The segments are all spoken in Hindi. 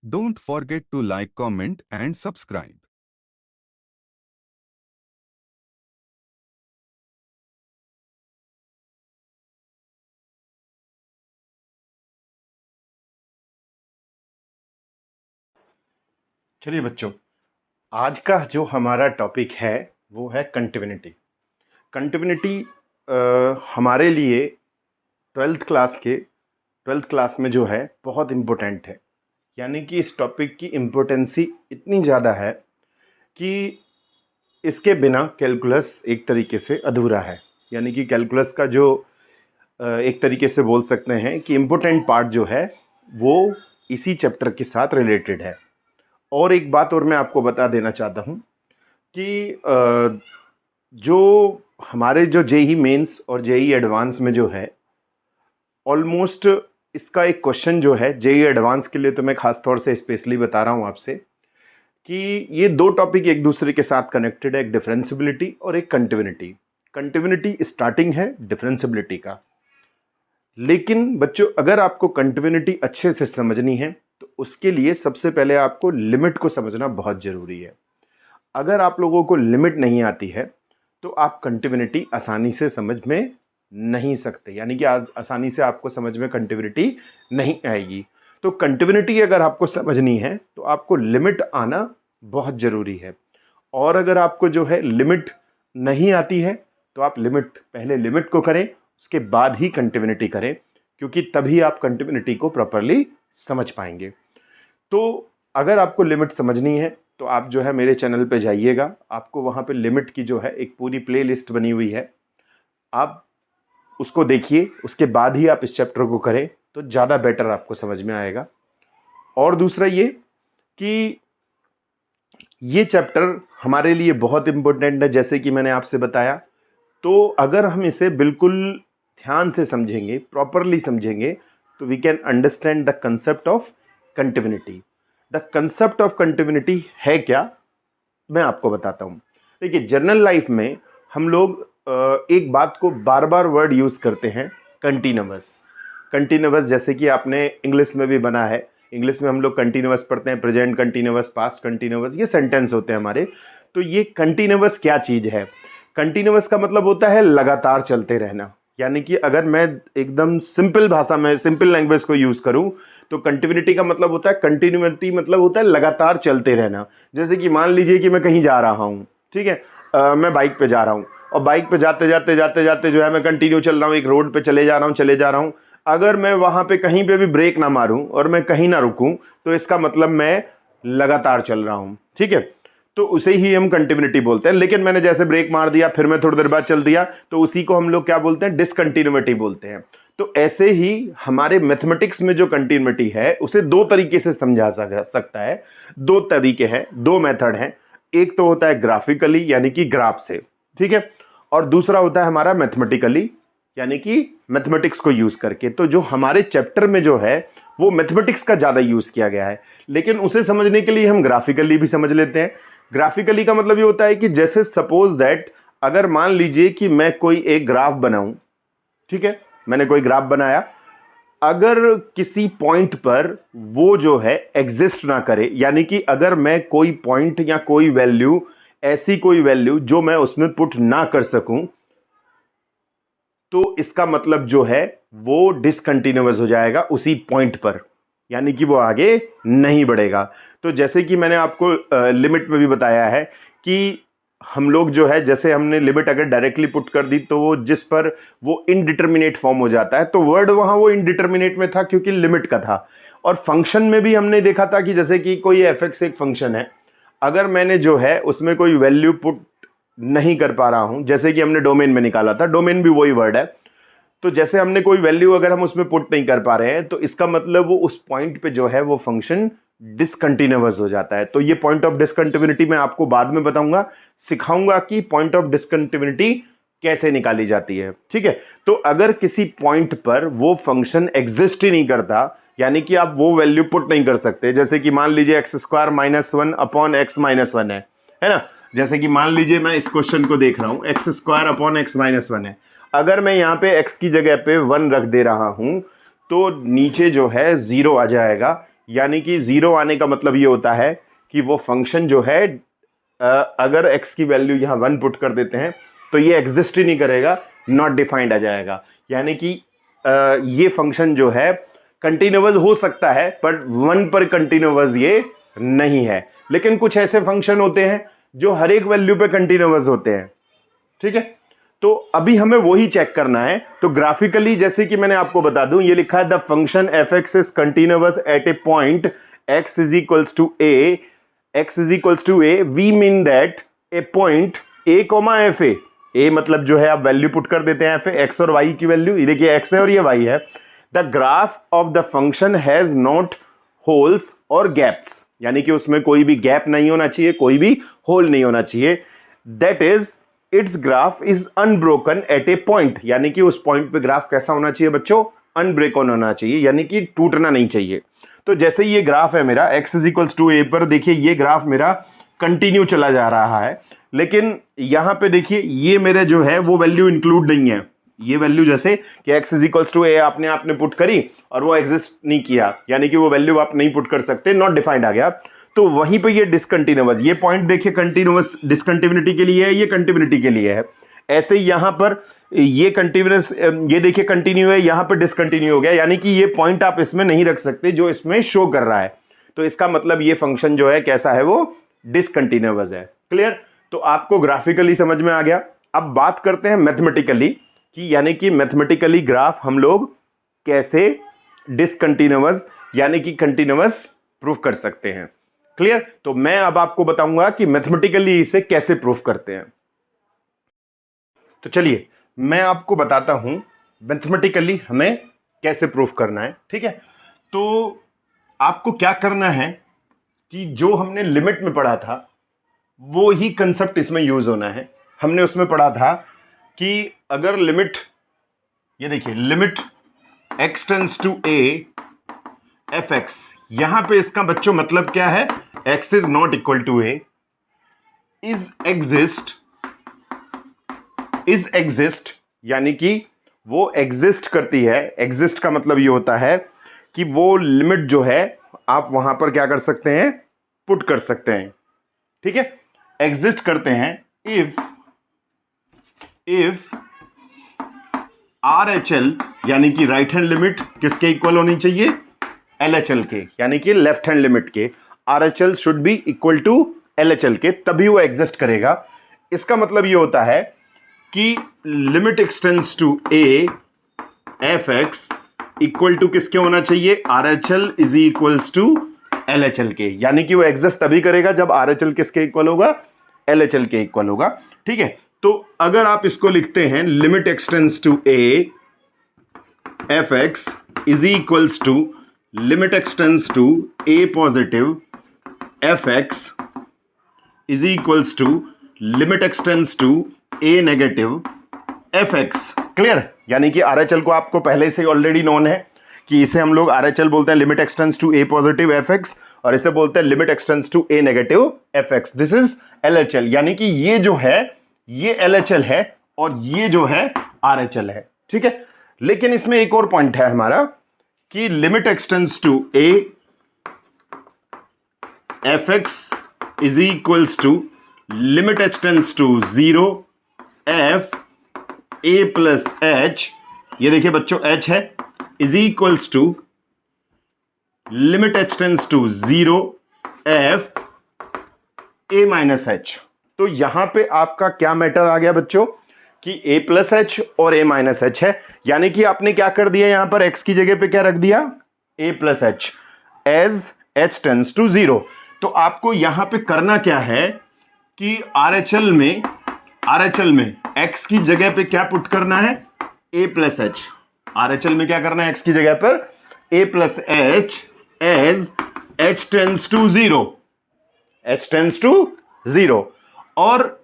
Don't forget to like, comment and subscribe. चलिए बच्चों, आज का जो हमारा टॉपिक है वो है कंटिन्यूटी। कंटिन्यूटी हमारे लिए ट्वेल्थ क्लास में जो है बहुत इम्पोर्टेंट है। यानी कि इस टॉपिक की इम्पोर्टेंसी इतनी ज़्यादा है कि इसके बिना कैलकुलस एक तरीके से अधूरा है। यानी कि कैलकुलस का जो एक तरीके से बोल सकते हैं कि इम्पोर्टेंट पार्ट जो है वो इसी चैप्टर के साथ रिलेटेड है। और एक बात और मैं आपको बता देना चाहता हूँ कि जो हमारे जो जेई मेंस और जेई एडवांस में जो है ऑलमोस्ट इसका एक क्वेश्चन जो है जेई एडवांस के लिए, तो मैं ख़ास तौर से स्पेशली बता रहा हूँ आपसे कि ये दो टॉपिक एक दूसरे के साथ कनेक्टेड है, एक डिफरेंशिबिलिटी और एक कंटिन्यूटी। कंटिन्यूटी स्टार्टिंग है डिफरेंशिबिलिटी का। लेकिन बच्चों, अगर आपको कंटिन्यूटी अच्छे से समझनी है तो उसके लिए सबसे पहले आपको लिमिट को समझना बहुत ज़रूरी है। अगर आप लोगों को लिमिट नहीं आती है तो आप कंटिन्यूटी आसानी से समझ में नहीं सकते। यानी कि आसानी से आपको समझ में कंटिन्यूटी नहीं आएगी। तो कंटिन्यूटी अगर आपको समझनी है तो आपको लिमिट आना बहुत ज़रूरी है। और अगर आपको जो है लिमिट नहीं आती है तो आप पहले लिमिट को करें, उसके बाद ही कंटिन्यूटी करें, क्योंकि तभी आप कंटिन्यूटी को प्रॉपरली समझ पाएंगे। तो अगर आपको लिमिट समझनी है तो आप जो है मेरे चैनल पे जाइएगा, आपको वहाँ पे लिमिट की जो है एक पूरी प्लेलिस्ट बनी हुई है, आप उसको देखिए, उसके बाद ही आप इस चैप्टर को करें तो ज़्यादा बेटर आपको समझ में आएगा। और दूसरा ये कि ये चैप्टर हमारे लिए बहुत इम्पोर्टेंट है, जैसे कि मैंने आपसे बताया। तो अगर हम इसे बिल्कुल ध्यान से समझेंगे, प्रॉपरली समझेंगे, तो we can understand the concept of continuity. The concept of continuity है क्या, मैं आपको बताता हूँ। देखिए, जनरल लाइफ में हम लोग एक बात को बार बार वर्ड यूज़ करते हैं, कंटिन्यूअस। कंटिन्यूअस जैसे कि आपने इंग्लिश में भी बना है, इंग्लिश में हम लोग कंटिन्यूअस पढ़ते हैं, प्रेजेंट कंटिन्यूअस, पास्ट कंटिन्यूअस, ये सेंटेंस होते हैं हमारे। तो ये कंटिन्यूअस क्या चीज़ है? कंटिन्यूअस का मतलब होता है लगातार चलते रहना। यानी कि अगर मैं एकदम सिंपल भाषा में, सिंपल लैंग्वेज को यूज़ करूं तो कंटिन्यूटी का मतलब होता है, कंटिन्यूटी मतलब होता है लगातार चलते रहना। जैसे कि मान लीजिए कि मैं कहीं जा रहा हूं, ठीक है, मैं बाइक पे जा रहा हूं और बाइक पे जाते जाते जाते जाते जो है मैं कंटिन्यू चल रहा हूं, एक रोड पे चले जा रहा हूं। अगर मैं वहां पे कहीं पे भी ब्रेक ना मारूं और मैं कहीं ना रुकूं तो इसका मतलब मैं लगातार चल रहा हूं, ठीक है। तो उसे ही हम कंटिन्यूटी बोलते हैं। लेकिन मैंने जैसे ब्रेक मार दिया, फिर मैं थोड़ी देर बाद चल दिया, तो उसी को हम लोग क्या बोलते हैं? डिसकंटिन्यूटी बोलते हैं। तो ऐसे ही हमारे मैथमेटिक्स में जो कंटिन्यूटी है उसे दो तरीके से समझा सकता है। दो तरीके हैं, दो मेथड हैं। एक तो होता है ग्राफिकली, यानी कि ग्राफ से, ठीक है, और दूसरा होता है हमारा मैथमेटिकली, यानी कि मैथमेटिक्स को यूज करके। तो जो हमारे चैप्टर में जो है वो मैथमेटिक्स का ज़्यादा यूज किया गया है, लेकिन उसे समझने के लिए हम ग्राफिकली भी समझ लेते हैं। ग्राफिकली का मतलब ये होता है कि जैसे सपोज दैट, अगर मान लीजिए कि मैं कोई एक ग्राफ बनाऊं, ठीक है, मैंने कोई ग्राफ बनाया, अगर किसी पॉइंट पर वो जो है एग्जिस्ट ना करे, यानी कि अगर मैं कोई पॉइंट या कोई वैल्यू, ऐसी कोई वैल्यू जो मैं उसमें पुट ना कर सकूं, तो इसका मतलब जो है वो डिसकंटिन्यूअस हो जाएगा उसी पॉइंट पर, यानी कि वो आगे नहीं बढ़ेगा। तो जैसे कि मैंने आपको लिमिट में भी बताया है कि हम लोग जो है, जैसे हमने लिमिट अगर डायरेक्टली पुट कर दी तो वो जिस पर वो इनडिटर्मिनेट फॉर्म हो जाता है, तो वर्ड वहां वो इनडिटर्मिनेट में था क्योंकि लिमिट का था। और फंक्शन में भी हमने देखा था कि जैसे कि कोई एफ एक्स एक फंक्शन है, अगर मैंने जो है उसमें कोई वैल्यू पुट नहीं कर पा रहा हूं, जैसे कि हमने डोमेन में निकाला था, डोमेन भी वही वर्ड है। तो जैसे हमने कोई वैल्यू अगर हम उसमें पुट नहीं कर पा रहे हैं तो इसका मतलब वो उस पॉइंट पे जो है वो फंक्शन डिसकंटिन्यूअस हो जाता है। तो ये पॉइंट ऑफ डिसकंटिन्यूटी मैं आपको बाद में बताऊंगा, सिखाऊंगा कि पॉइंट ऑफ डिसकंटिन्यूटी कैसे निकाली जाती है, ठीक है। तो अगर किसी पॉइंट पर वो फंक्शन एग्जिस्ट ही नहीं करता, यानी कि आप वो वैल्यू पुट नहीं कर सकते, जैसे कि मान लीजिए x square minus one upon x minus one है ना। जैसे कि मान लीजिए मैं इस क्वेश्चन को देख रहा हूं, x square upon x minus one है। अगर मैं यहाँ पे x की जगह पे 1 रख दे रहा हूं तो नीचे जो है 0 आ जाएगा, यानी कि 0 आने का मतलब ये होता है कि वो फंक्शन जो है अगर x की वैल्यू यहाँ 1 पुट कर देते हैं तो ये एग्जिस्ट ही नहीं करेगा, नॉट डिफाइंड आ जाएगा। यानी कि ये फंक्शन जो है कंटिन्यूअस हो सकता है बट 1 पर कंटिन्यूअस ये नहीं है। लेकिन कुछ ऐसे फंक्शन होते हैं जो हर एक वैल्यू पे कंटिन्यूअस होते हैं, ठीक है। तो अभी हमें वही चेक करना है। तो ग्राफिकली जैसे कि मैंने आपको बता दूं, ये लिखा है the function F x is continuous at a point X is equals to A, X is equals to A, we mean that a point A comma F A मतलब जो है आप वैल्यू पुट कर देते हैं एफ एक्स और वाई की वैल्यू, ये देखिए एक्स है और ये वाई है। The graph of the function has not holes और गैप्स, यानी कि उसमें कोई भी गैप नहीं होना चाहिए, कोई भी होल नहीं होना चाहिए। That is its graph is unbroken at a point, यानी कि उस पॉइंट पे ग्राफ कैसा होना चाहिए बच्चों, अनब्रेकन होना चाहिए, यानी कि टूटना नहीं चाहिए। तो जैसे ये ग्राफ है मेरा x इज इक्वल्स टू ए पर, देखिए ये ग्राफ मेरा कंटिन्यू चला जा रहा है, लेकिन यहां पे देखिए ये मेरे जो है वो वैल्यू इंक्लूड नहीं है। ये वैल्यू जैसे कि x इज इक्वल्स टू ए आपने पुट करी और वो एग्जिस्ट नहीं किया, यानी कि वो वैल्यू आप नहीं पुट कर सकते, नॉट डिफाइंड आ गया। तो वहीं पे ये डिसकंटिन्यूअस, ये पॉइंट देखिए कंटिन्यूअस डिसकंटिन्यूटी के लिए है, ये कंटिन्यूटी के लिए है। ऐसे ही यहां पर ये कंटिन्यूअस, ये देखिए कंटिन्यू है, यहां पर डिसकंटिन्यू हो गया, यानी कि ये पॉइंट आप इसमें नहीं रख सकते जो इसमें शो कर रहा है। तो इसका मतलब ये फंक्शन जो है कैसा है, वो डिसकंटिन्यूअस है। क्लियर? तो आपको ग्राफिकली समझ में आ गया। अब बात करते हैं मैथमेटिकली कि यानी कि मैथमेटिकली ग्राफ हम लोग कैसे डिसकंटिन्यूअस यानी कि कंटिन्यूअस प्रूफ कर सकते हैं। क्लियर? तो मैं अब आपको बताऊंगा कि मैथमेटिकली इसे कैसे प्रूफ करते हैं। तो चलिए मैं आपको बताता हूं मैथमेटिकली हमें कैसे प्रूफ करना है, ठीक है। तो आपको क्या करना है कि जो हमने लिमिट में पढ़ा था वो ही कंसेप्ट इसमें यूज होना है। हमने उसमें पढ़ा था कि अगर लिमिट, ये देखिए limit x tends to a F X, यहां पे इसका बच्चों मतलब क्या है, x is not equal to a, is exist यानी कि वो एग्जिस्ट करती है। एग्जिस्ट का मतलब ये होता है कि वो लिमिट जो है आप वहां पर क्या कर सकते हैं, पुट कर सकते हैं, ठीक है। एग्जिस्ट करते हैं इफ RHL यानी कि राइट हैंड लिमिट किसके इक्वल होनी चाहिए, LHL के, यानी कि लेफ्ट हैंड लिमिट के। RHL should be equal to LHL के, तभी वो एग्जिस्ट करेगा। इसका मतलब ये होता है कि limit extends to a F X equal to किसके होना चाहिए, RHL is equals to LHL के, यानी कि वो एग्जिस्ट तभी करेगा जब RHL किसके इक्वल होगा, LHL के इक्वल होगा, ठीक है। तो अगर आप इसको लिखते हैं limit extends to a F x is equals to limit extends to a positive F x is equals to limit extends to a negative F X. Clear? यानी कि RHL को आपको पहले से ऑलरेडी नोन है कि इसे हम लोग RHL बोलते हैं limit extends to a positive F X, और इसे बोलते हैं limit extends to a negative F X. This is LHL, यानी कि ये जो है ये LHL है और ये जो है RHL है, ठीक है। लेकिन इसमें एक और पॉइंट है हमारा कि limit extends to a F x is equals to limit extends to 0 F a plus h, ये देखिए बच्चों h है, is equals to limit extends to 0 F a minus h। तो यहां पे आपका क्या मैटर आ गया बच्चों कि a प्लस h और a माइनस h है, यानी कि आपने क्या कर दिया, यहां पर x की जगह पे क्या रख दिया, a plus h as h tends to 0। तो आपको यहां पे करना क्या है कि RHL में x की जगह पे क्या पुट करना है, a प्लस h। RHL में क्या करना है, x की जगह पर a plus h as h tends to 0, h tends to 0। और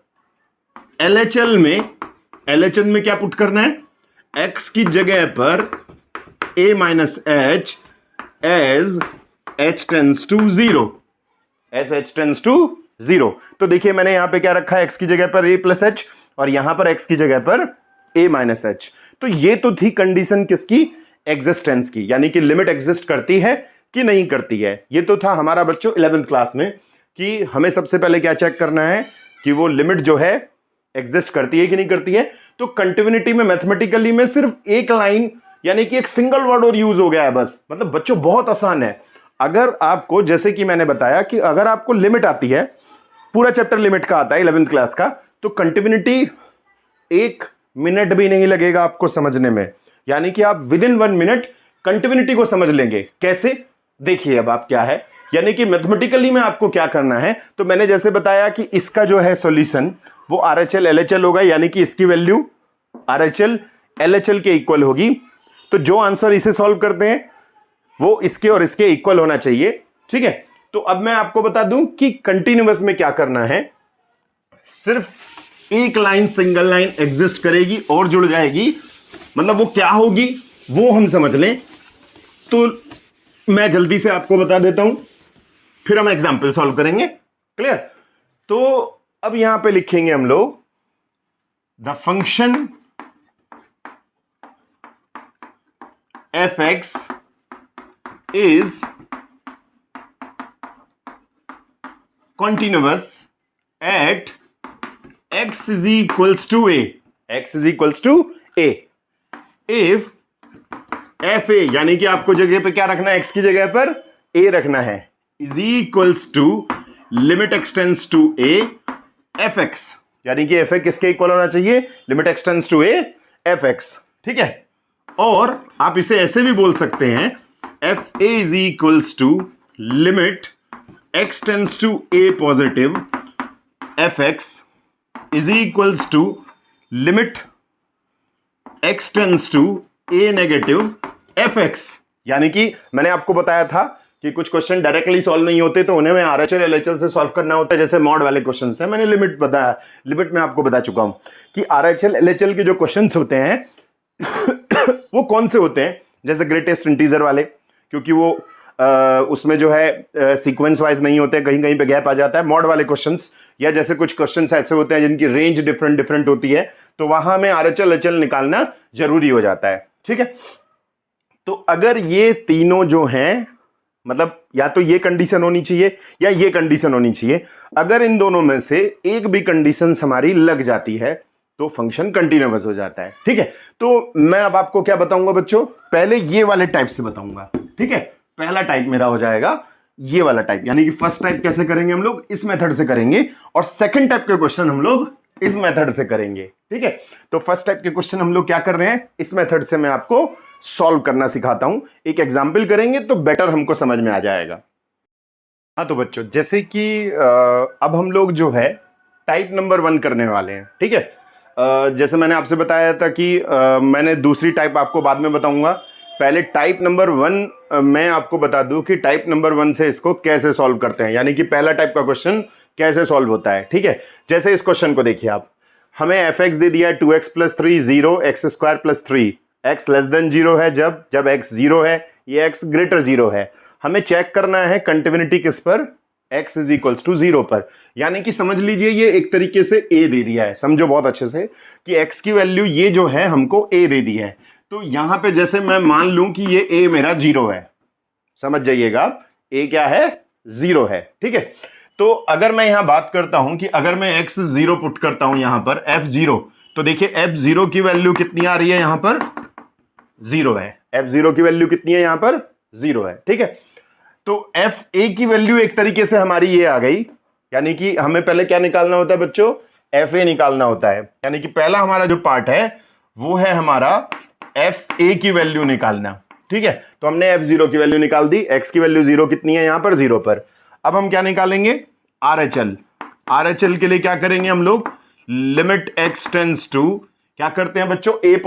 LHL में क्या पुट करना है, x की जगह पर a minus h as h tends to 0, as h tends to 0। तो देखिए मैंने यहां पे क्या रखा है, x की जगह पर a प्लस h और यहां पर x की जगह पर a माइनस h। तो ये तो थी कंडीशन किसकी, एग्जिस्टेंस की, यानी कि लिमिट एग्जिस्ट करती है कि नहीं करती है। ये तो था हमारा बच्चों 11th क्लास में कि हमें सबसे पहले क्या चेक करना है कि वो लिमिट जो है एग्जिस्ट करती है कि नहीं करती है। तो कंटिन्यूटी में मैथमेटिकली में सिर्फ एक लाइन यानी कि एक सिंगल वर्ड और यूज हो गया है बस। मतलब बच्चों बहुत आसान है। अगर आपको, जैसे कि मैंने बताया कि अगर आपको लिमिट आती है, पूरा चैप्टर लिमिट का आता है 11th क्लास का, तो कंटिन्यूटी 1 मिनट भी नहीं लगेगा आपको समझने में। यानी कि आप विद इन 1 मिनट कंटिन्यूटी को समझ लेंगे। कैसे, देखिए अब आप क्या है, यानी कि मैथमेटिकली में आपको क्या करना है। तो मैंने जैसे बताया कि इसका जो है सॉल्यूशन वो RHL LHL होगा, यानी कि इसकी वैल्यू RHL LHL के इक्वल होगी। तो जो आंसर इसे सॉल्व करते हैं वो इसके और इसके इक्वल होना चाहिए। ठीक है, तो अब मैं आपको बता दूं कि कंटिन्यूअस में क्या करना है। सिर्फ एक लाइन, सिंगल लाइन एग्जिस्ट करेगी और जुड़ जाएगी। मतलब वो क्या होगी वो हम समझ लें। तो मैं जल्दी से आपको बता देता हूं, फिर हम एग्जाम्पल सॉल्व करेंगे। क्लियर? तो अब यहां पे लिखेंगे हम लोग the function fx is continuous at x is equals to a, x is equals to a if fa, यानी कि आपको जगह पे क्या रखना है, x की जगह पर a रखना है, is equals to limit extends to a fx, यानी कि fa किसके इक्वल होना चाहिए, limit extends to a fx। ठीक है, और आप इसे ऐसे भी बोल सकते हैं fa is equals to limit x tends to a positive fx is equals to limit x tends to a negative fx। यानी कि मैंने आपको बताया था कि कुछ क्वेश्चन डायरेक्टली सॉल्व नहीं होते, तो उन्हें मैं RHL LHL से सॉल्व करना होता है। जैसे मॉड वाले क्वेश्चन है, मैंने लिमिट बताया, लिमिट में आपको बता चुका हूं कि RHL LHL के जो क्वेश्चन होते हैं वो कौन से होते हैं, जैसे ग्रेटेस्ट इंटीजर वाले, क्योंकि वो उसमें जो है सीक्वेंस वाइज नहीं होते, कहीं कहीं पे गैप आ जाता है। मॉड वाले क्वेश्चंस, या जैसे कुछ क्वेश्चंस ऐसे होते हैं जिनकी रेंज डिफरेंट डिफरेंट होती है, तो वहां में RHL LHL निकालना जरूरी हो जाता है। ठीक है, तो अगर ये तीनों जो हैं, मतलब या तो ये कंडीशन होनी चाहिए या ये कंडीशन होनी चाहिए, अगर इन दोनों में से एक भी कंडीशन हमारी लग जाती है तो फंक्शन कंटिन्यूअस हो जाता है। ठीक है, तो मैं अब आपको क्या बताऊंगा बच्चों, पहले ये वाले टाइप से बताऊंगा। ठीक है, पहला टाइप मेरा हो जाएगा ये वाला टाइप, यानी कि फर्स्ट टाइप कैसे करेंगे हम लोग, इस मेथड से करेंगे, और सेकंड टाइप के क्वेश्चन हम लोग इस मेथड से करेंगे। ठीक है, तो फर्स्ट टाइप के क्वेश्चन हम लोग क्या कर रहे हैं, इस मेथड से मैं आपको सॉल्व करना सिखाता हूं। एक एग्जाम्पल करेंगे तो बेटर हमको समझ में आ जाएगा। हाँ, तो बच्चों जैसे कि अब हम लोग जो है टाइप नंबर 1 करने वाले हैं। ठीक है, जैसे मैंने आपसे बताया था कि मैंने दूसरी टाइप आपको बाद में बताऊंगा, पहले टाइप नंबर 1 मैं आपको बता दूं कि टाइप नंबर 1 से इसको कैसे सॉल्व करते हैं, यानी कि पहला टाइप का क्वेश्चन कैसे सॉल्व होता है। ठीक है, जैसे इस क्वेश्चन को देखिए आप, हमें fx दे दिया है 2x + 3 0 x² + 3, x less than 0 है जब x 0 है, ये x ग्रेटर 0 है। हमें चेक करना है कंटिन्यूटी किस पर, x इज इक्वल्स टू 0 पर, यानी कि समझ लीजिए ये एक तरीके से a दे दिया है। समझो बहुत अच्छे से कि x की वैल्यू ये जो है हमको a दे दी है। तो यहां पे जैसे मैं मान लूं कि ये a मेरा 0 है, समझ जाइएगा a क्या है, 0 है। ठीक है, तो अगर मैं यहां बात करता हूं कि अगर मैं x 0 पुट करता हूं यहां पर f0, तो देखिए f0 की वैल्यू कितनी आ रही है, यहां पर 0 है। f0 की वैल्यू कितनी है, यहां पर 0 है। ठीक है, तो fa की वैल्यू एक तरीके से हमारी ये आ गई, यानी कि हमें पहले क्या निकालना होता है बच्चों, fa निकालना होता है। यानी कि पहला हमारा जो पार्ट है वो है हमारा fa की वैल्यू निकालना। ठीक है, तो हमने f0 की वैल्यू निकाल दी, x की वैल्यू 0 कितनी है, यहां पर 0 पर। अब हम क्या निकालेंगे, RHL के लिए क्या करेंगे हम लोग, लिमिट x टेंड्स टू, क्या करते हैं बच्चों, a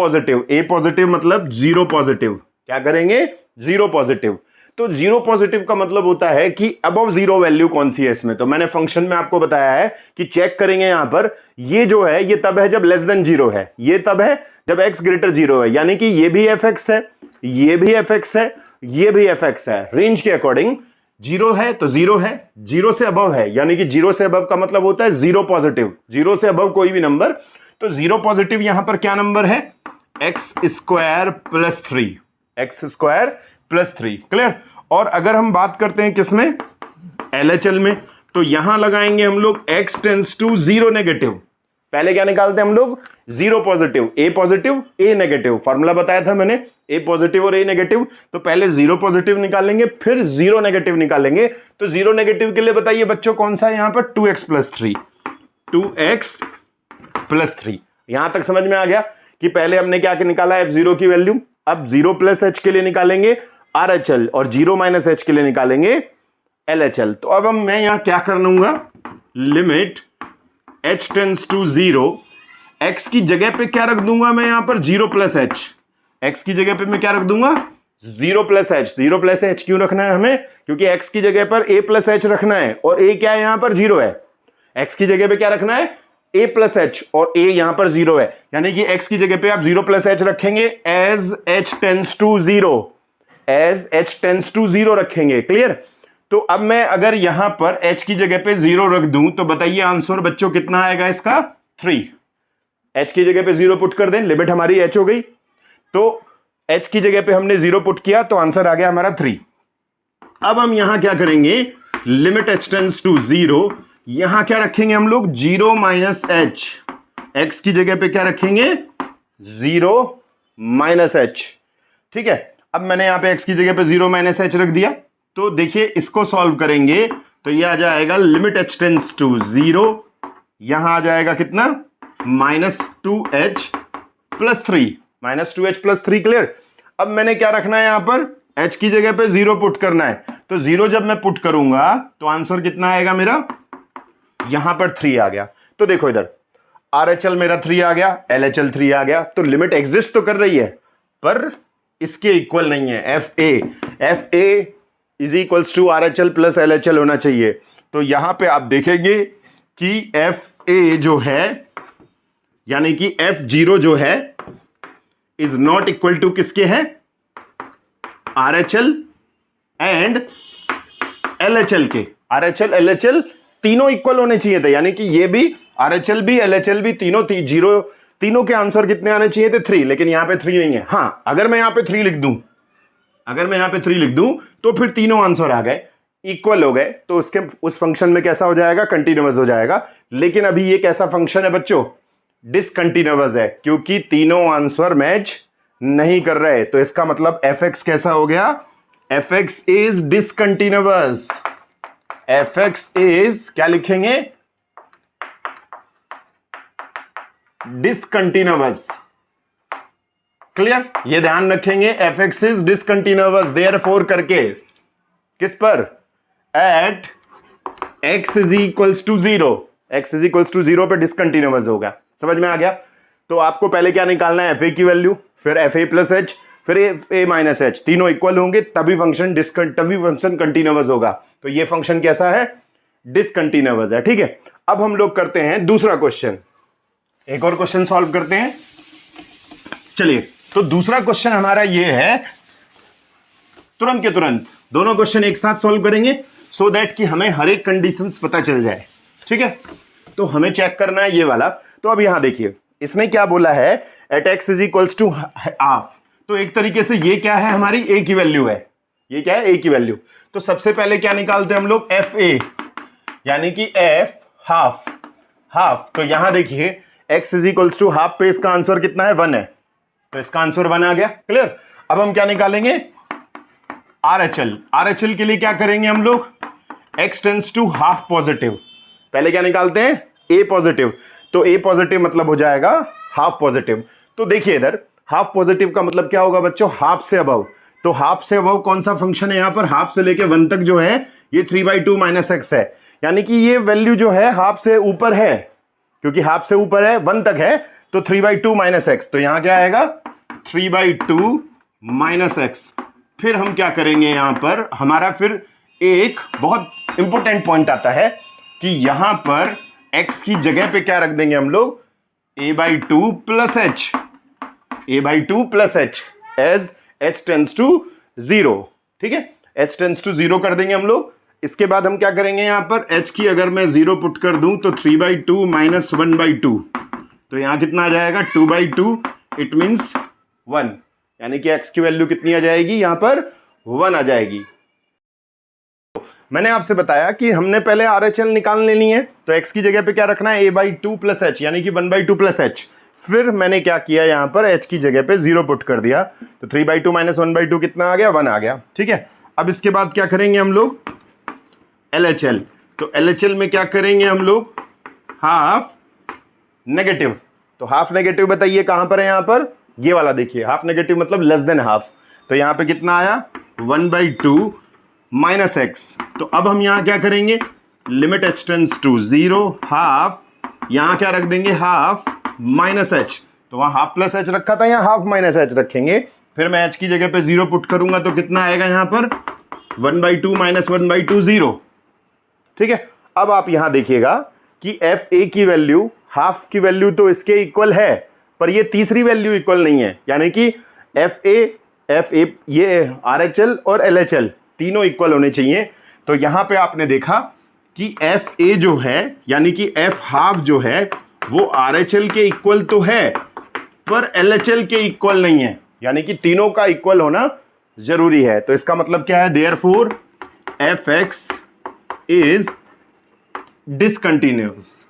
पॉजिटिव मतलब 0 पॉजिटिव, क्या करेंगे, 0 पॉजिटिव। तो 0 पॉजिटिव का मतलब होता है कि अबव 0 वैल्यू कौन सी है इसमें। तो मैंने फंक्शन में आपको बताया है कि चेक करेंगे यहां पर, ये जो है ये तब है जब लेस देन 0 है, ये तब है जब x ग्रेटर 0 है, यानी कि ये भी fx है, ये भी fx है, ये भी fx है। रेंज के अकॉर्डिंग 0 है तो 0 है, 0 से अबव है, यानी कि 0 से अबव का मतलब होता है 0 पॉजिटिव, 0 से अबव कोई भी नंबर। तो 0 पॉजिटिव यहां पर क्या नंबर है, x² + 3, x² + 3। क्लियर? और अगर हम बात करते हैं किसमें, LHL में, तो यहां लगाएंगे हम लोग x टेंस टू 0 नेगेटिव। पहले क्या निकालते हैं हम लोग, 0 positive, a positive, a negative. Formula बताया था मैंने, a पॉजिटिव और a नेगेटिव। तो पहले 0 पॉजिटिव निकालेंगे, फिर 0 नेगेटिव निकालेंगे। तो 0 नेगेटिव के लिए बताइए बच्चों कौन सा है यहां पर, 2x प्लस 3, 2x प्लस 3। यहां तक समझ में आ गया कि पहले हमने क्या निकाला f0 की वैल्यू, अब 0 प्लस h के लिए निकालेंगे RHL और 0 माइनस h के लिए निकालेंगे LHL। तो अब मैं यहां क्या कर लूंगा, limit h tends to 0, x की जगह पे क्या रख दूंगा मैं यहां पर, 0 प्लस h। x की जगह पे मैं क्या रख दूंगा, 0 प्लस h। 0 प्लस h क्यों रखना है हमें, क्योंकि x की जगह पर a प्लस h रखना है, और a क्या है यहां पर, 0 है। x की जगह पे क्या रखना है, a प्लस h, और a यहां पर 0 है, यानी कि x की जगह पे आप 0 प्लस h रखेंगे as h tends to 0, as h tends to 0 रखेंगे। क्लियर। तो अब मैं अगर यहां पर h की जगह पे 0 रख दूं तो बताइए आंसर बच्चों कितना आएगा इसका, 3। h की जगह पे 0 पुट कर दें, लिमिट हमारी h हो गई, तो h की जगह पे हमने 0 पुट किया तो आंसर आ गया हमारा 3। अब हम यहां क्या करेंगे, लिमिट h टेंस टू 0, यहां क्या रखेंगे हम लोग, 0 माइनस h। x की जगह पे क्या रखेंगे, 0 माइनस h। ठीक है। अब मैंने यहां पे x की जगह पे 0 माइनस h रख दिया। तो देखिए इसको सॉल्व करेंगे तो ये आ जाएगा लिमिट h टेंस टू 0, यहां आ जाएगा कितना, minus 2h plus 3, minus 2h plus 3। Clear. अब मैंने क्या रखना है यहां पर, h की जगह पे 0 पुट करना है, तो 0 जब मैं पुट करूंगा तो आंसर कितना आएगा मेरा, यहां पर 3 आ गया। तो देखो इधर RHL मेरा 3 आ गया, LHL 3 आ गया, तो लिमिट एग्जिस्ट तो कर रही है पर इसके इक्वल नहीं है। FA is equals to RHL plus LHL होना चाहिए। तो यहां पे आप देखेंगे कि FA जो है, यानी कि F0 जो है इज नॉट इक्वल टू किसके है, RHL एंड LHL के। RHL LHL तीनों इक्वल होने चाहिए थे, यानी कि ये भी RHL भी LHL भी तीनों जीरो, तीनों के आंसर कितने आने चाहिए थे, 3, लेकिन यहां पे 3 नहीं है। हां, अगर मैं यहां पे 3 लिख दूं, अगर मैं यहां पे 3 लिख दूं तो फिर तीनों आंसर आ गए, इक्वल हो गए, तो उसके उस फंक्शन में कैसा हो जाएगा, कंटिन्यूअस हो जाएगा। लेकिन अभी ये कैसा फंक्शन है बच्चों, डिसकंटिन्यूअस है, क्योंकि तीनों आंसर मैच नहीं कर रहे। तो इसका मतलब fx कैसा हो गया, fx is discontinuous. fx is क्या लिखेंगे, डिसकंटिन्यूअस। क्लियर। ये ध्यान रखेंगे, fx इज डिसकंटिन्यूअस देयरफॉर करके किस पर, at x is equals to 0, x is equals to 0 पे डिसकंटिन्यूअस होगा। समझ में आ गया। तो आपको पहले क्या निकालना है, fa की वैल्यू, फिर fa प्लस h, फिर fa माइनस h, तीनों इक्वल होंगे तभी फंक्शन कंटिन्यूअस होगा। तो ये फंक्शन कैसा है, डिसकंटिन्यूअस है। ठीक है। अब हम लोग करते हैं दूसरा क्वेश्चन, एक और क्वेश्चन सॉल्व करते हैं। चलिए, तो दूसरा क्वेश्चन हमारा ये है, तुरंत के तुरंत दोनों क्वेश्चन एक साथ सॉल्व करेंगे सो दैट कि हमें हर एक कंडीशंस पता चल जाए। ठीक है। तो हमें चेक करना है ये वाला। तो अब यहां देखिए इसने क्या बोला है, at x is equals to half. तो एक तरीके से ये क्या है, हमारी a की वैल्यू है, ये क्या है, a की वैल्यू। तो सबसे पहले क्या निकालते हैं हम लोग, fa, यानी कि f हाफ, हाफ। तो यहां देखिए x is equals to half पे इसका आंसर कितना है, 1 है, तो इसका आंसर 1 आ गया। क्लियर। अब हम क्या निकालेंगे, RHL। RHL के लिए क्या करेंगे हम लोग, x tends to half positive. पहले क्या निकालते हैं, a पॉजिटिव, तो a पॉजिटिव मतलब हो जाएगा हाफ पॉजिटिव। तो देखिए इधर हाफ पॉजिटिव का मतलब क्या होगा बच्चों, हाफ से अबव। तो हाफ से अबव कौन सा फंक्शन है यहां पर, हाफ से लेके 1 तक जो है ये 3/2 माइनस x है, यानी कि ये वैल्यू जो है हाफ से ऊपर है, क्योंकि हाफ से ऊपर है, 1 तक है, तो 3/2 माइनस x। तो यहां क्या आएगा, 3/2 माइनस x। फिर हम क्या करेंगे यहां पर, हमारा फिर एक बहुत इंपॉर्टेंट पॉइंट आता है कि यहां पर x की जगह पे क्या रख देंगे हम लोग, a/2 plus h, a/2 plus h as h tends to 0। ठीक है, h टेंस टू 0 कर देंगे हम लोग। इसके बाद हम क्या करेंगे, यहां पर h की अगर मैं 0 पुट कर दूं तो 3/2 माइनस 1/2, तो यहां कितना आ जाएगा, 2/2, इट मीन्स 1, यानी कि x की वैल्यू कितनी आ जाएगी, यहां पर 1 आ जाएगी। मैंने आपसे बताया कि हमने पहले RHL निकाल लेनी है, तो x की जगह पे क्या रखना है, a/2 प्लस h, यानी कि 1/2 प्लस h। फिर मैंने क्या किया, यहाँ पर h की जगह पे 0 पुट कर दिया, तो 3/2 माइनस 1/2 कितना आ गया, 1 आ गया। ठीक है, अब इसके बाद क्या करेंगे हम लोग, LHL। तो LHL में क्या करेंगे हम लोग, हाफ नेगेटिव। तो हाफ नेगेटिव बताइए कहां पर है, यहां पर ये वाला देखिए, हाफ नेगेटिव मतलब लेस देन हाफ। तो यहां पे कितना आया, 1/2 माइनस एक्स। तो अब हम यहां क्या करेंगे, limit h tends to 0, half, यहां क्या रख देंगे, हाफ माइनस h। तो वहां हाफ प्लस h रखा था, यहां हाफ माइनस h रखेंगे। फिर मैं h की जगह पे 0 पुट करूंगा तो कितना आएगा यहां पर, 1/2 माइनस 1/2 0। ठीक है, अब आप यहां देखिएगा कि FA की वैल्यू, हाफ की वैल्यू तो इसके इक्वल है, पर ये तीसरी वैल्यू इक्वल नहीं है, यानी कि FA ये RHL और LHL तीनों इक्वल होने चाहिए। तो यहां पे आपने देखा कि FA जो है, यानी कि F हाफ जो है, वो RHL के इक्वल तो है, पर LHL के इक्वल नहीं है, यानी कि तीनों का इक्वल होना जरूरी है। तो इसका मतलब क्या है, therefore FX is discontinuous.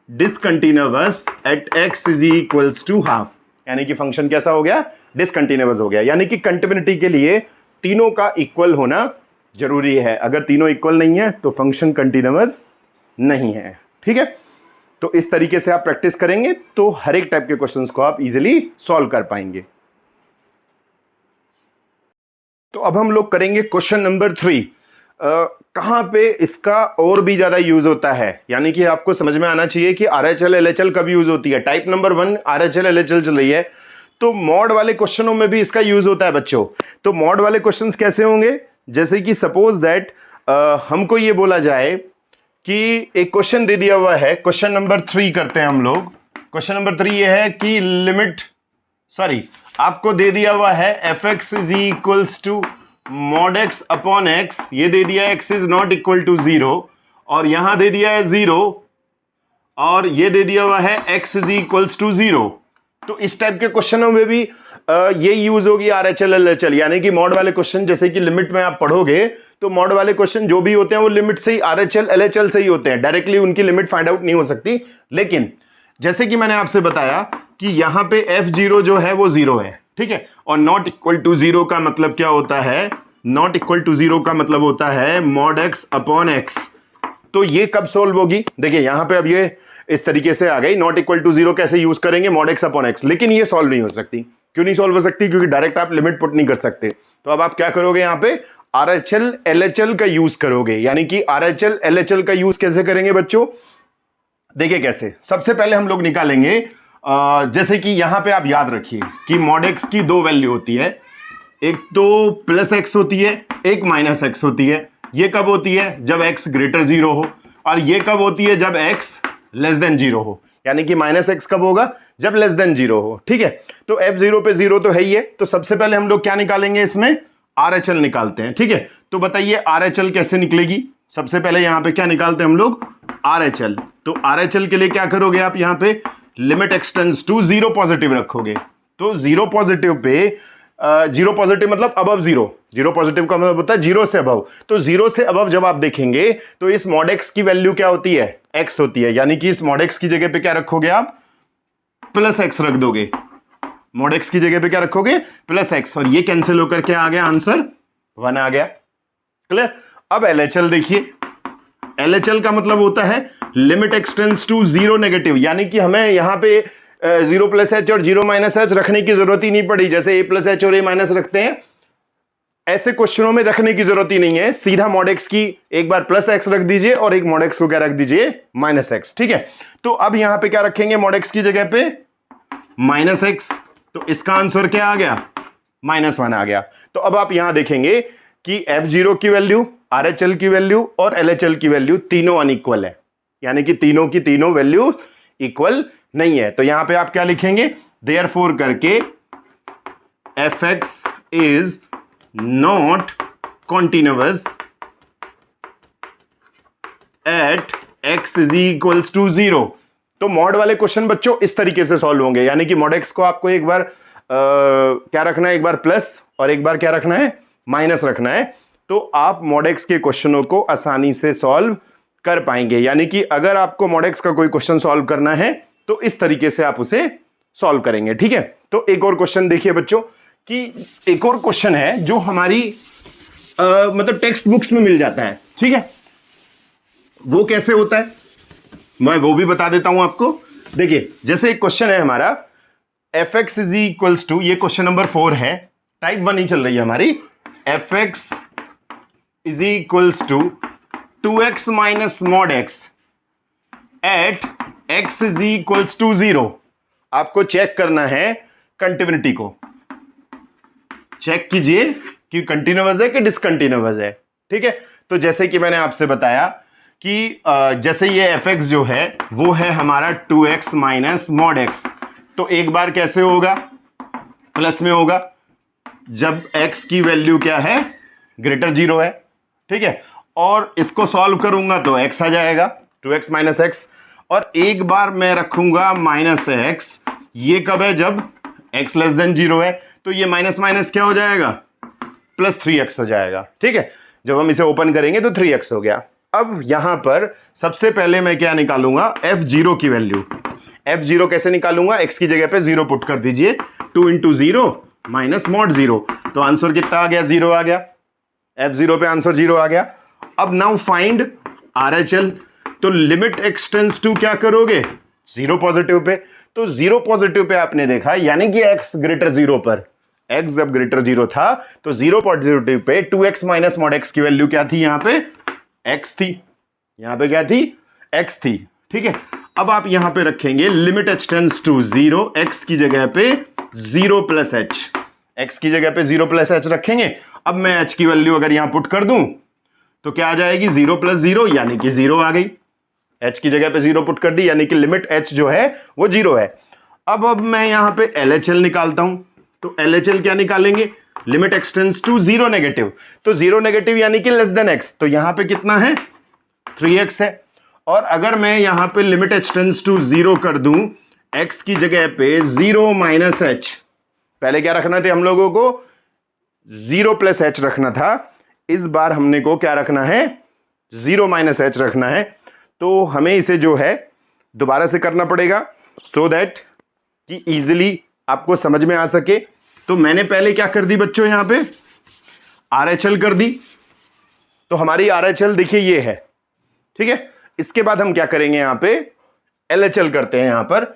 Discontinuous at x is equals to half, यानी कि फंक्शन कैसा हो गया, डिसकंटिन्यूअस हो गया। यानी कि कंटिन्यूटी के लिए तीनों का इक्वल होना जरूरी है, अगर तीनों इक्वल नहीं है तो फंक्शन कंटिन्यूअस नहीं है। ठीक है, तो इस तरीके से आप प्रैक्टिस करेंगे तो हर एक टाइप के क्वेश्चंस को आप इजीली सॉल्व कर पाएंगे। तो अब हम लोग करेंगे क्वेश्चन नंबर 3। कहां पे इसका और भी ज्यादा यूज होता है, यानी कि आपको समझ में आना चाहिए कि RHL LHL कब यूज होती है। टाइप नंबर 1 RHL LHL चल रही है, तो मॉड वाले क्वेश्चनों में भी इसका यूज होता है बच्चों। तो मॉड वाले क्वेश्चंस कैसे होंगे, जैसे कि सपोज दैट हमको ये बोला जाए कि एक क्वेश्चन दे दिया हुआ है, क्वेश्चन नंबर 3 करते हैं हम लोग। क्वेश्चन नंबर 3 ये है कि लिमिट, सॉरी, आपको दे दिया हुआ है fx is equals to mod x upon x, ये दे दिया है x is not equal to 0, और यहां दे दिया है 0, और ये दे दिया हुआ है x इज इक्वल्स टू 0। तो इस टाइप के क्वेश्चनों में भी ये यूज होगी RHL LHL, यानी कि मॉड वाले क्वेश्चन, जैसे कि लिमिट में आप पढ़ोगे तो मॉड वाले क्वेश्चन जो भी होते हैं वो लिमिट से ही, RHL LHL से ही होते हैं, डायरेक्टली उनकी लिमिट फाइंड आउट नहीं हो सकती। लेकिन जैसे कि मैंने आपसे बताया कि यहां पे f0 जो है वो 0 है, ठीक है, और नॉट इक्वल टू 0 का मतलब क्या होता है, नॉट इक्वल टू 0 का मतलब होता है mod x अपॉन x। तो ये कब सोल्व होगी, देखिए यहां पे अब ये इस तरीके से आ गई, नॉट इक्वल टू 0 कैसे यूज करेंगे, mod x अपॉन x, लेकिन ये सॉल्व नहीं हो सकती। क्यों नहीं सॉल्व हो सकती, क्योंकि डायरेक्ट आप लिमिट पुट नहीं कर सकते। तो अब आप क्या करोगे, यहां पे RHL LHL का यूज करोगे, यानी कि RHL LHL का यूज कैसे करेंगे बच्चों, देखिए कैसे। सबसे पहले हम लोग निकालेंगे, जैसे कि यहां पे आप याद रखिए कि mod x की दो वैल्यू होती है, एक तो प्लस x होती है, एक माइनस x होती है। ये कब होती है, जब x ग्रेटर 0 हो, और ये कब होती है, जब x लेस देन 0 हो, यानी कि माइनस x कब होगा, जब लेस देन 0 हो। ठीक है, तो f0 पे 0 तो है ही है, तो सबसे पहले हम लोग क्या निकालेंगे, इसमें RHL निकालते हैं। ठीक है, तो बताइए RHL कैसे निकलेगी, सबसे पहले यहां पे क्या निकालते हैं हम लोग, RHL। तो RHL के लिए क्या करोगे आप, यहां पे limit x tends to 0 positive रखोगे। तो 0 पॉजिटिव पे 0 पॉजिटिव मतलब अबव 0, 0 पॉजिटिव का मतलब होता है 0 से अबव। तो 0 से अबव जब आप देखेंगे तो इस mod x की वैल्यू क्या होती है, x होती है, यानी कि इस mod x की जगह पे क्या रखोगे आप, प्लस x रख दोगे। mod x की जगह पे क्या रखोगे, प्लस x, और ये कैंसिल होकर के आ गया, आंसर 1 आ गया। क्लियर। अब LHL देखिए, LHL का मतलब होता है limit x tends to 0 negative, यानी कि हमें यहां पे 0 प्लस h और 0 माइनस h रखने की जरूरत ही नहीं पड़ी, जैसे a प्लस h और a माइनस रखते हैं, ऐसे क्वेश्चनों में रखने की जरूरत ही नहीं है। सीधा mod x की एक बार प्लस x रख दीजिए और एक mod x को क्या रख दीजिए, माइनस x। ठीक है, तो अब यहां पे क्या रखेंगे, mod x की जगह पे माइनस x, तो इसका आंसर क्या आ गया, -1 आ गया। तो अब आप यहां देखेंगे कि f0 की वैल्यू, RHL की वैल्यू और LHL की वैल्यू तीनों अनइक्वल है, यानी कि तीनों की तीनों वैल्यू इक्वल नहीं है। तो यहां पे आप क्या लिखेंगे, देयरफॉर करके fx is not continuous at x is equals to 0। तो मॉड वाले क्वेश्चन बच्चों इस तरीके से सॉल्व होंगे, यानी कि mod x को आपको एक बार क्या रखना है, एक बार प्लस और एक बार क्या रखना है, माइनस रखना है, तो आप मॉडेक्स के क्वेश्चनों को आसानी से सॉल्व कर पाएंगे। यानी कि अगर आपको मॉडेक्स का कोई क्वेश्चन सॉल्व करना है तो इस तरीके से आप उसे सॉल्व करेंगे। ठीक है, तो एक और क्वेश्चन देखिए बच्चों, कि एक और क्वेश्चन है जो हमारी मतलब टेक्स्ट बुक्स में मिल जाता है। ठीक है, वो कैसे होता है मैं वो भी बता देता हूं आपको। देखिए, जैसे एक क्वेश्चन है हमारा f x is equals to, ये क्वेश्चन नंबर 4 है, टाइप 1 ही चल रही है हमारी, f x is equals to 2x minus mod x at x is equals to 0। आपको चेक करना है कंटिन्यूटी को, चेक कीजिए कि कंटिन्यूअस है कि डिसकंटिन्यूअस है। ठीक है, तो जैसे कि मैंने आपसे बताया कि जैसे ये एफ एक्स जो है वो है हमारा 2x माइनस मॉड एक्स, तो एक बार कैसे होगा, प्लस में होगा जब x की वैल्यू क्या है, ग्रेटर 0 है। ठीक है, और इसको सॉल्व करूंगा तो x आ जाएगा 2x माइनस एक्स, और एक बार मैं रखूंगा माइनस एक्स, ये कब है, जब x लेस देन 0 है, तो ये माइनस माइनस क्या हो जाएगा, प्लस 3x हो जाएगा। ठीक है, जब हम इसे ओपन करेंगे तो 3x हो गया। अब यहां पर सबसे पहले मैं क्या निकालूंगा, f0 की वैल्यू। f0 कैसे निकालूंगा, x की जगह पे 0 पुट कर दीजिए, 2 इंटू 0 माइनस मॉड 0, तो आंसर कितना आ गया, 0 आ गया, f0 पे आंसर 0 आ गया। अब नाउ फाइंड RHL, तो लिमिट एक्सटेंड्स टू क्या करोगे, 0 पॉजिटिव पे, तो 0 पॉजिटिव पे आपने देखा, यानी कि x ग्रेटर 0 पर, x जब ग्रेटर 0 था तो 0 positive pay 2x minus mod x की वैल्यू क्या थी, यहां पे x थी, यहां पे क्या थी, x थी। ठीक है, अब आप यहां पे रखेंगे लिमिट एक्सटेंड्स टू 0, x की जगह पे 0 प्लस h, x की जगह पे 0 प्लस h रखेंगे। अब मैं h की वैल्यू अगर यहां पुट कर दूं तो क्या आ जाएगी, 0 प्लस 0 यानी कि 0 आ गई, h की जगह पे 0 पुट कर दी, यानी कि लिमिट h जो है वो 0 है। अब मैं यहां पे LHL निकालता हूं, तो LHL क्या निकालेंगे, लिमिट एक्सटेंड्स टू 0 नेगेटिव, तो 0 नेगेटिव यानी कि लेस देन x, तो यहां पे कितना है, 3x है। और अगर मैं यहां पे लिमिट एक्सटेंड्स टू 0 कर दूं, x की जगह पे 0 माइनस h, पहले क्या रखना थे हम लोगों को, 0 प्लस h रखना था, इस बार हमने को क्या रखना है, 0 माइनस h रखना है। तो हमें इसे जो है दोबारा से करना पड़ेगा सो दैट कि इजीली आपको समझ में आ सके। तो मैंने पहले क्या कर दी बच्चों, यहां पे RHL कर दी, तो हमारी RHL देखिए ये है। ठीक है, इसके बाद हम क्या करेंगे, यहां पे LHL करते हैं यहां पर।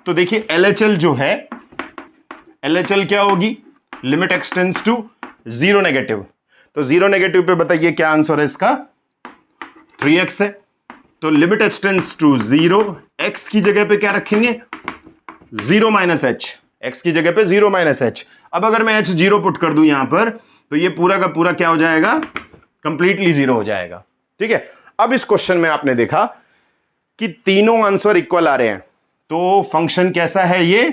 तो देखिए LHL जो है, LHL क्या होगी, लिमिट एक्सटेंड्स टू 0 नेगेटिव, तो 0 नेगेटिव पे बताइए क्या आंसर है इसका, 3x है। तो लिमिट एक्सटेंड्स टू 0, x की जगह पे क्या रखेंगे, 0 माइनस h, x की जगह पे 0 माइनस h। अब अगर मैं h 0 पुट कर दूं यहां पर, तो ये पूरा का पूरा क्या हो जाएगा, कंप्लीटली 0 हो जाएगा। ठीक है, अब इस क्वेश्चन में आपने देखा कि तीनों आंसर इक्वल आ रहे हैं, तो फंक्शन कैसा है, ये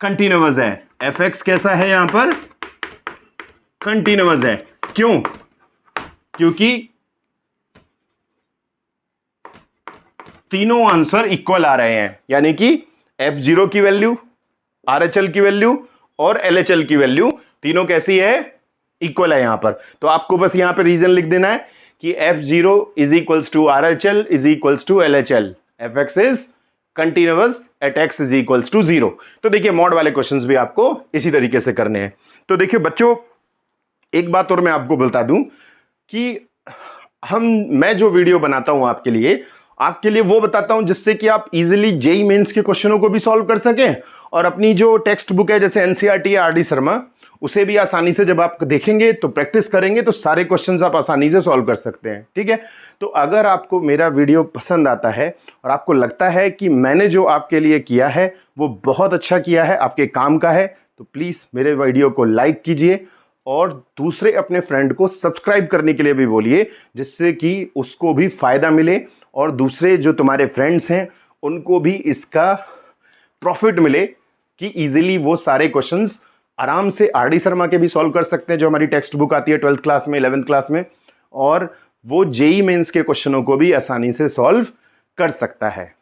कंटिन्यूअस है, fx कैसा है, यहां पर कंटिन्यूअस है। क्यों, क्योंकि तीनों आंसर इक्वल आ रहे हैं, यानी कि f0 की वैल्यू, RHL की वैल्यू और LHL की वैल्यू तीनों कैसी है, इक्वल है यहां पर। तो आपको बस यहां पर रीजन लिख देना है कि f0 is equals to RHL is equals to LHL, fx is continuous at x is equals to 0। तो देखिए मॉड वाले क्वेश्चंस भी आपको इसी तरीके से करने हैं। तो देखिए बच्चों, एक बात और मैं आपको बता दूं कि मैं जो वीडियो बनाता हूं आपके लिए वो बताता हूं जिससे कि आप इजीली जेईई मेंस के क्वेश्चनों को भी सॉल्व कर सकें, और अपनी जो टेक्स्ट बुक है जैसे एनसीईआरटी या आरडी शर्मा, उसे भी आसानी से जब आप देखेंगे तो प्रैक्टिस करेंगे तो सारे क्वेश्चंस आप आसानी से सॉल्व कर सकते हैं। ठीक है, तो अगर आपको मेरा वीडियो पसंद आता है और आपको लगता है कि मैंने जो आपके लिए किया है वो बहुत अच्छा किया है, आपके काम का है, तो प्लीज़ मेरे वीडियो को लाइक कीजिए और दूसरे अपने फ्रेंड को सब्सक्राइब करने के लिए भी बोलिए, जिससे कि उसको भी फ़ायदा मिले और दूसरे जो तुम्हारे फ्रेंड्स हैं उनको भी इसका प्रॉफिट मिले, कि इजीली वो सारे क्वेश्चंस आराम से आरडी शर्मा के भी सॉल्व कर सकते हैं जो हमारी टेक्स्ट बुक आती है 12th क्लास में, 11th क्लास में, और वो जेईई मेंस के क्वेश्चनों को भी आसानी से सॉल्व कर सकता है।